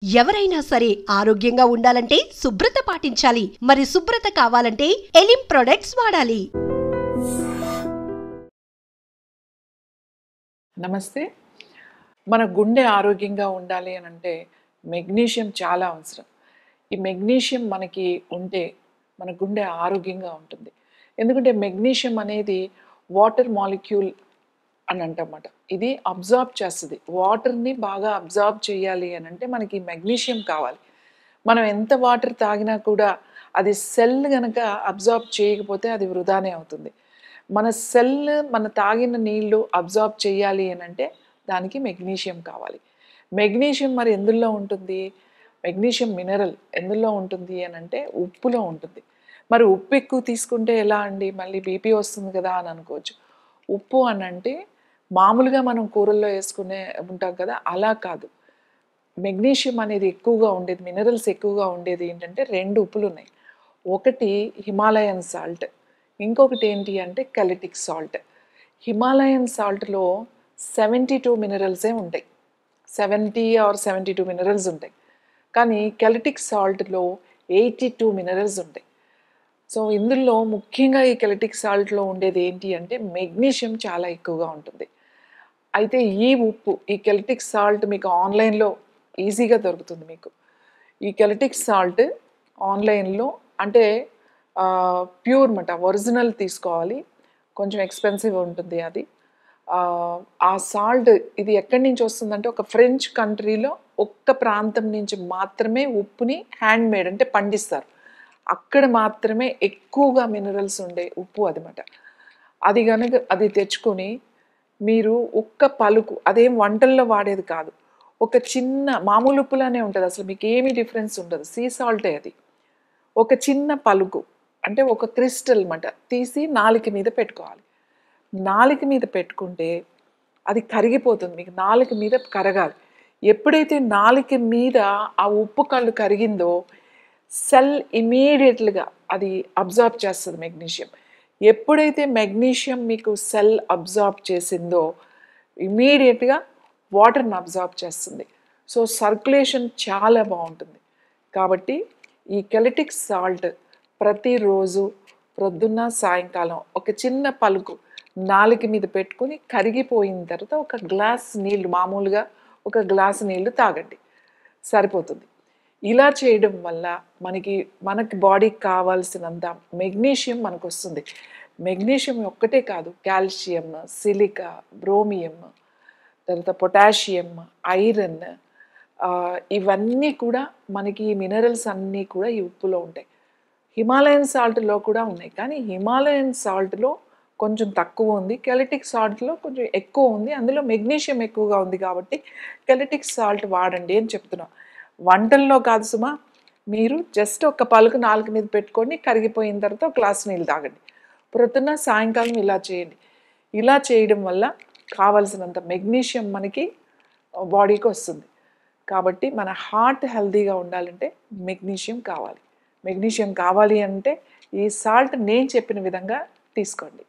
ఎవరైనా సరే ఆరోగ్యంగా ఉండాలంటే శుభ్రత పాటించాలి. మరి శుభ్రత కావాలంటే ఎలిం ప్రొడక్ట్స్ వాడాలి. నమస్తే. మన గుండె ఆరోగ్యంగా ఉండాలి అని అంటే మెగ్నీషియం చాలా అవసరం. ఈ మెగ్నీషియం మనకి ఉంటే మన గుండె ఆరోగ్యంగా ఉంటుంది. ఎందుకంటే మెగ్నీషియం అనేది వాటర్ మాలిక్యూల్ అని అంటమాట. ఇది అబ్జార్బ్ చేస్తుంది. వాటర్ని బాగా అబ్జార్బ్ చేయాలి అని అంటే మనకి మెగ్నీషియం కావాలి. మనం ఎంత వాటర్ తాగినా కూడా అది సెల్ గనక అబ్జార్బ్ చేయకపోతే అది వృధానే అవుతుంది. మన సెల్ మన తాగిన నీళ్లు అబ్జార్బ్ చేయాలి అని అంటే దానికి మెగ్నీషియం కావాలి. మెగ్నీషియం మరి ఎందులో ఉంటుంది? మెగ్నీషియం మినరల్ ఎందులో ఉంటుంది అని అంటే ఉప్పులో ఉంటుంది. మరి ఉప్పు ఎక్కువ తీసుకుంటే ఎలా అండి? మళ్ళీ బీపీ వస్తుంది కదా అని అనుకోవచ్చు. ఉప్పు అని అంటే మామూలుగా మనం కూరల్లో వేసుకునే ఉంటాం కదా, అలా కాదు. మెగ్నీషియం అనేది ఎక్కువగా ఉండేది, మినరల్స్ ఎక్కువగా ఉండేది ఏంటంటే 2 ఉప్పులు ఉన్నాయి. ఒకటి హిమాలయన్ సాల్ట్, ఇంకొకటి ఏంటి అంటే కెలటిక్ సాల్ట్. హిమాలయన్ సాల్ట్లో 72 మినరల్సే ఉంటాయి. 70 ఆర్ 72 మినరల్స్ ఉంటాయి. కానీ కెలటిక్ సాల్ట్లో 82 మినరల్స్ ఉంటాయి. సో ఇందులో ముఖ్యంగా ఈ కెలటిక్ సాల్ట్లో ఉండేది ఏంటి అంటే మెగ్నీషియం చాలా ఎక్కువగా ఉంటుంది. అయితే ఈ ఉప్పు, ఈ కెలటిక్ సాల్ట్ మీకు ఆన్లైన్లో ఈజీగా దొరుకుతుంది మీకు. ఈ కెలటిక్ సాల్ట్ ఆన్లైన్లో అంటే ప్యూర్ మాట, ఒరిజినల్ తీసుకోవాలి. కొంచెం ఎక్స్పెన్సివ్ ఉంటుంది అది. ఆ సాల్ట్ ఇది ఎక్కడి నుంచి వస్తుందంటే ఒక ఫ్రెంచ్ కంట్రీలో ఒక్క ప్రాంతం నుంచి మాత్రమే ఉప్పుని హ్యాండ్ మేడ్ అంటే పండిస్తారు. అక్కడ మాత్రమే ఎక్కువగా మినరల్స్ ఉండే ఉప్పు అదనమాట. అది కనుక అది తెచ్చుకొని మీరు ఒక్క పలుకు, అదేం వంటల్లో వాడేది కాదు, ఒక చిన్న మామూలు ఉప్పులానే ఉంటుంది, అసలు మీకు ఏమీ డిఫరెన్స్ ఉండదు, సీ సాల్టే అది. ఒక చిన్న పలుకు అంటే ఒక క్రిస్టల్ మాట తీసి నాలుక మీద పెట్టుకోవాలి. నాలుక మీద పెట్టుకుంటే అది కరిగిపోతుంది. మీకు నాలుక మీద కరగాలి. ఎప్పుడైతే నాలుక మీద ఆ ఉప్పు కళ్ళు కరిగిందో సెల్ ఇమీడియట్లుగా అది అబ్జార్బ్ చేస్తుంది మెగ్నీషియం. ఎప్పుడైతే మెగ్నీషియం మీకు సెల్ అబ్జార్బ్ చేసిందో ఇమీడియట్గా వాటర్ని అబ్జార్బ్ చేస్తుంది. సో సర్క్యులేషన్ చాలా బాగుంటుంది. కాబట్టి ఈ కెలటిక్ సాల్ట్ ప్రతిరోజు ప్రొద్దున్న సాయంకాలం ఒక చిన్న పలుకు నాలుక మీద పెట్టుకుని కరిగిపోయిన తర్వాత ఒక గ్లాస్ నీళ్ళు, మామూలుగా ఒక గ్లాస్ నీళ్ళు తాగండి, సరిపోతుంది. ఇలా చేయడం వల్ల మనకి బాడీకి కావాల్సినంత మెగ్నీషియం మనకు వస్తుంది. మెగ్నీషియం ఒక్కటే కాదు, కాల్షియం, సిలికా, బ్రోమియం, తర్వాత పొటాషియం, ఐరన్, ఇవన్నీ కూడా మనకి ఈ మినరల్స్ అన్నీ కూడా ఈ ఉప్పులో ఉంటాయి. హిమాలయన్ సాల్ట్లో కూడా ఉన్నాయి, కానీ హిమాలయన్ సాల్ట్లో కొంచెం తక్కువ ఉంది, కెలటిక్ సాల్ట్లో కొంచెం ఎక్కువ ఉంది. అందులో మెగ్నీషియం ఎక్కువగా ఉంది కాబట్టి కెలటిక్ సాల్ట్ వాడండి అని చెప్తున్నాం. వంటల్లో కాదు సుమా, మీరు జస్ట్ ఒక పలుకు నాలుక మీద పెట్టుకొని కరిగిపోయిన తర్వాత ఒక గ్లాస్ నీళ్ళు తాగండి. ప్రొద్దున సాయంకాలం ఇలా చేయండి. ఇలా చేయడం వల్ల కావలసినంత మెగ్నీషియం మనకి బాడీకి వస్తుంది. కాబట్టి మన హార్ట్ హెల్తీగా ఉండాలంటే మెగ్నీషియం కావాలి. మెగ్నీషియం కావాలి అంటే ఈ సాల్ట్ నేను చెప్పిన విధంగా తీసుకోండి.